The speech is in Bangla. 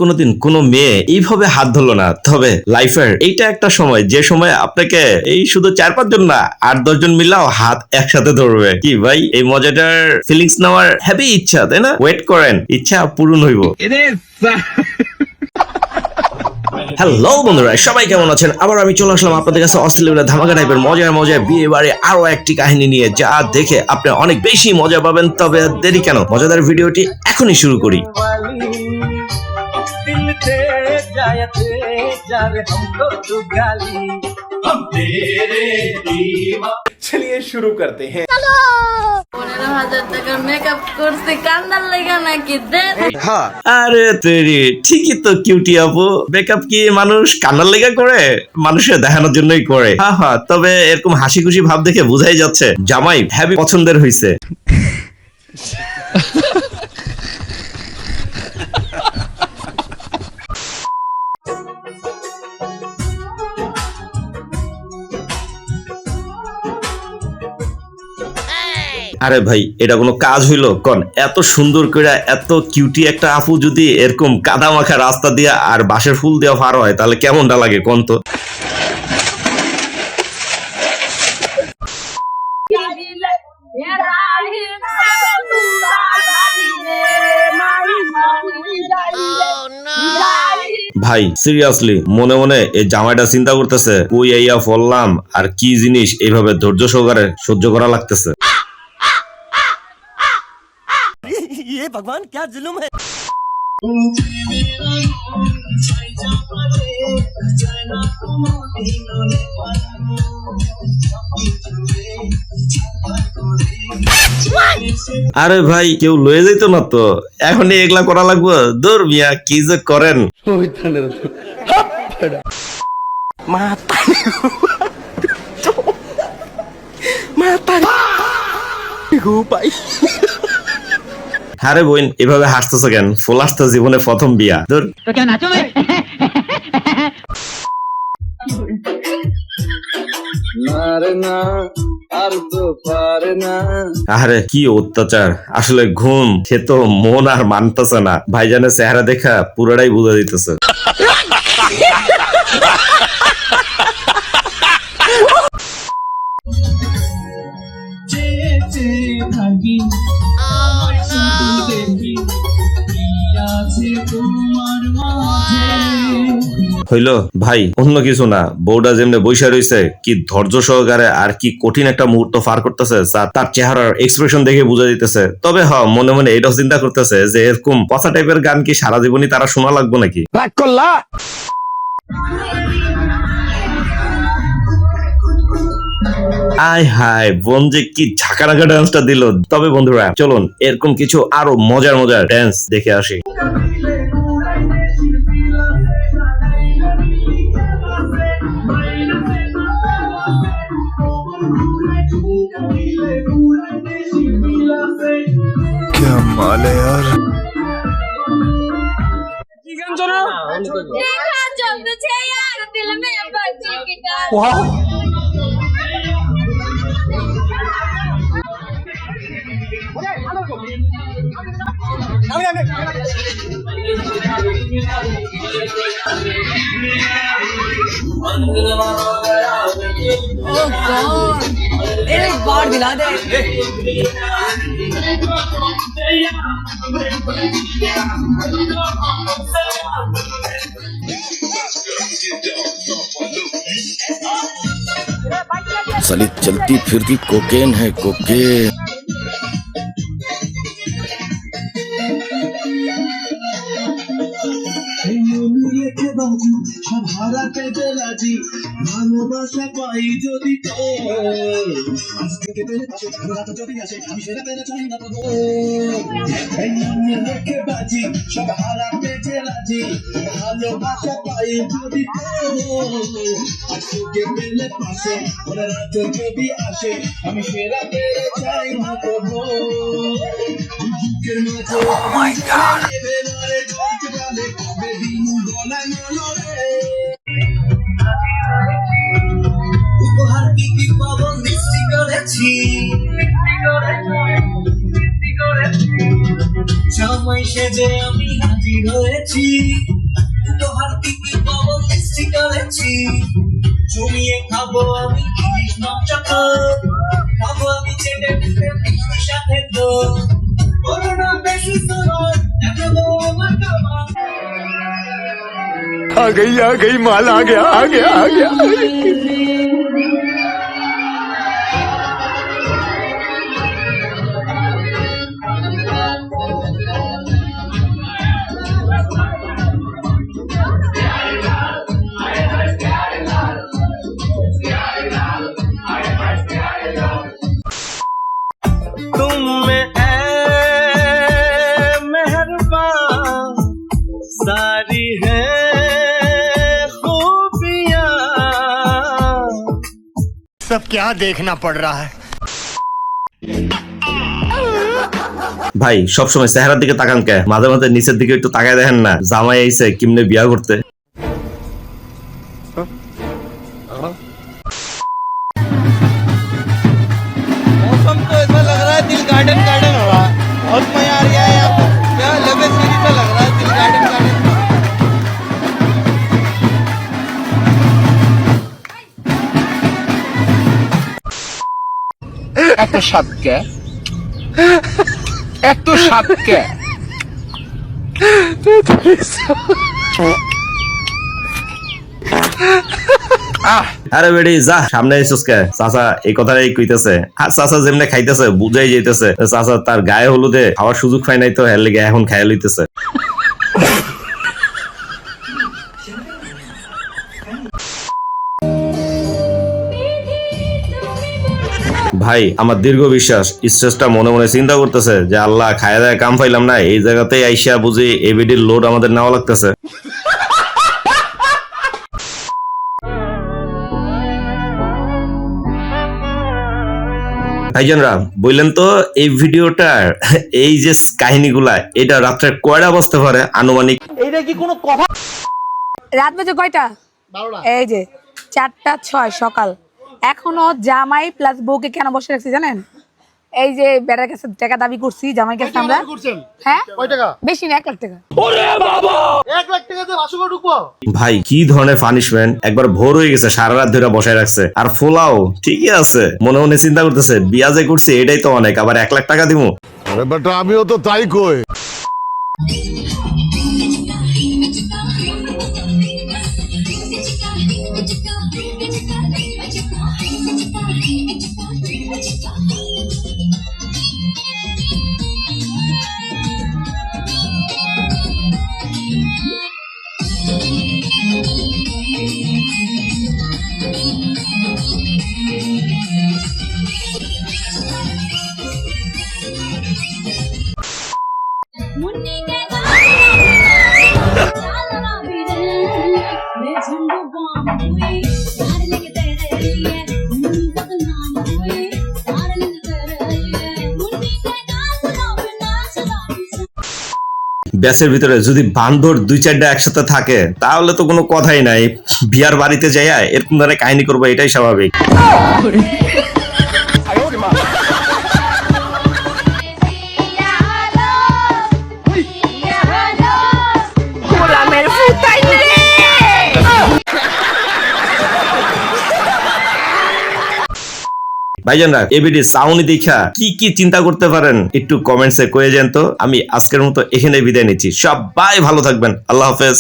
কোনোদিন কোনো মেয়ে এইভাবে হাত ধরলো না, তবে লাইফের এইটা একটা সময় যে সময় আপনাকে এই শুধু 4-5 জন না 8-10 জন মিলাও হাত একসাথে ধরবে। কি ভাই, এই মজাটার ফিলিংস নেওয়ার হেভি ইচ্ছা, তাই না? ওয়েট করেন, ইচ্ছা পূরণ হইব। হ্যালো বন্ধুরা, সবাই কেমন আছেন? আবার আমি চলে আসলাম আপনাদের কাছে অস্ট্রেলিয়া ধামাকা টাইপের মজার বিয়ে বাড়ি আরো একটি কাহিনী নিয়ে, যা দেখে আপনি অনেক বেশি মজা পাবেন। তবে দেরি কেন, মজাদার ভিডিওটি এখনই শুরু করি। चलिए शुरू करते हैं। 15,000 টাকার মেকআপ করতে কান্নার লাগা নাকি দেন? আরে তেরি, ঠিকই তো কিউটি আপু, মেকআপ কি মানুষ কান্নার লেগা করে? মানুষের দেখানোর জন্যই করে। হ্যাঁ, তবে এরকম হাসি খুশি ভাব দেখে বোঝাই যাচ্ছে জামাই হেভি পছন্দের হইছে। আরে ভাই, এটা কোনো কাজ হইলো? কোন এত সুন্দর করে এত কিউটি একটা আপু যদি এরকম কাদা মাখা রাস্তা দিয়া আর বাঁশের ফুল দেওয়া পার হয়, তাহলে কেমনটা লাগে কোন তো? ভাই সিরিয়াসলি মনে মনে এই জামাইটা চিন্তা করতেছে, কই আইয়া ফললাম আর কি জিনিস এইভাবে ধৈর্য সহকারে সহ্য করা লাগতেছে। ये भगवान क्या जुल्म है। আরে ভাই, কেউ লয়ে যাইতো না তো, এখনই এগুলা করা লাগবে? দূর মিয়া, কি যে করেন। আরে বোন, এভাবে হাসতেছো কেন? ফোলাস তো জীবনে প্রথম বিয়া। দূর। আরে কি অত্যাচার, আসলে ঘুম সে তো মন আর মানতেছে না। ভাইজানের চেহারা দেখা পুরোটাই বুঝা দিতেছে। হইলো ভাই, অন্য কিছু না, বউটা যেমনি বৈশা রয়েছে, কি ধৈর্য সহকারে আর কি কঠিন একটা মুহূর্ত পার করতেছে, তার চেহারার এক্সপ্রেশন দেখে বোঝা দিতেছে। তবে মনে মনে এটাও চিন্তা করতেছে যে এরকম পচা টাইপের গান কি সারা জীবনই তারা শোনা লাগবে নাকি? আয় হায়, বোন যে কি ঝাঁকানাকা ডান্সটা দিল। তবে বন্ধুরা চলুন এরকম কিছু আরো মজার ডান্স দেখে আসি। क्या माल है यार। एक बार दिला दे। साली चलती फिरती कोकेन है, कोकेन। Oh my God. উপহার কি কি পাবো মিষ্টি করেছি সেজে আমি হাজির হয়েছি তোহার দিকে কবল সৃষ্টি করেছি জমিয়ে খাবো আমি খাবো আমি চেটে সাথে তো করোনা বেশি সময় দেখাবো আমার কামাল आ गई माल आ गया तुम में मेहरबान सारी है खूबियां सब क्या देखना पड़ रहा है ভাই সবসময় চেহারার দিকে তাকান কে? মাঝে মাঝে নিচের দিকে একটু তাকায় দেখেন না, জামাই আইছে কিমনে বিয়া করতে। मौसम तो ऐसा लग रहा है दिल गार्डन गार्डन हो रहा है बहुत मजा आ रहा है यहाँ पे क्या लगे सीरी सा लग रहा है दिल गार्डन गार्डन এত সাপকে এত সাপকে আরে বেডি যা, সামনে আইসস কে? চাচা এই কথাটাই কইতেছে। আর চাচা যেমনে খাইতেছে বুঝাই যাইতেছে চাচা তার গায়ে হলুদে খাওয়ার সুযোগ পায় নাই, তো এর লেগে এখন খাইয়া লইতেছে। ভাই আমার দীর্ঘ বিশ্বাস, স্ট্রেসটা মনে মনে চিন্তা করতেছে যে আল্লাহ খায়া দায় কাম পাইলাম না, এই জায়গাতেই আইসা বুঝি এবিডির লোড আমাদের নেওয়া লাগতেছে। ভাইজানরা বললেন তো এই ভিডিওটার এই যে কাহিনীগুলা এটা রাত্রে কয়টা বাজতে পারে আনুমানিক? রাত বাজে কয়টা? এই যে 4:06 সকাল। এখনো জামাই প্লাস বউকে কেন বসে রাখছি জানেন? এই যে বেড়ার কাছে টাকা দাবি করছি জামাই কাছে আমরা। হ্যাঁ বেশি না, 1 লাখ টাকা। ভাই কি ধরনের পানিশমেন্ট! একবার ভোর হয়ে গেছে, সারা রাত ধরে বসায় রাখছে। আর ফোলাও ঠিকই আছে, মনে মনে চিন্তা করতেছে বিয়া যে করছি এটাই তো অনেক, আবার 1 লাখ টাকা দিব। আরে বেটা আমিও তো তাই কই। मुन्नी के गाना चालना फिरे ले झंडू बम हुई डार्लिंग तेरे लिए मुन्नी बदनाम हुई डार्लिंग तेरे लिए मुन्नी के गाना बिना चला ব্যাসের ভিতরে যদি বান্দর 2-4টা একসাথে থাকে তাহলে তো কোনো কথাই নাই, বিয়ার বাড়িতে যাইয়া এরকম ধরনের কাহিনী করবো এটাই স্বাভাবিক। ভাইজানরা এবিডি সাউন্ড দেখা কি কি চিন্তা করতে পারেন একটু কমেন্টসে কয়ে যান তো। আমি আজকের মতো এখানে বিদায় নিচ্ছি, সবাই ভালো থাকবেন, আল্লাহ হাফেজ।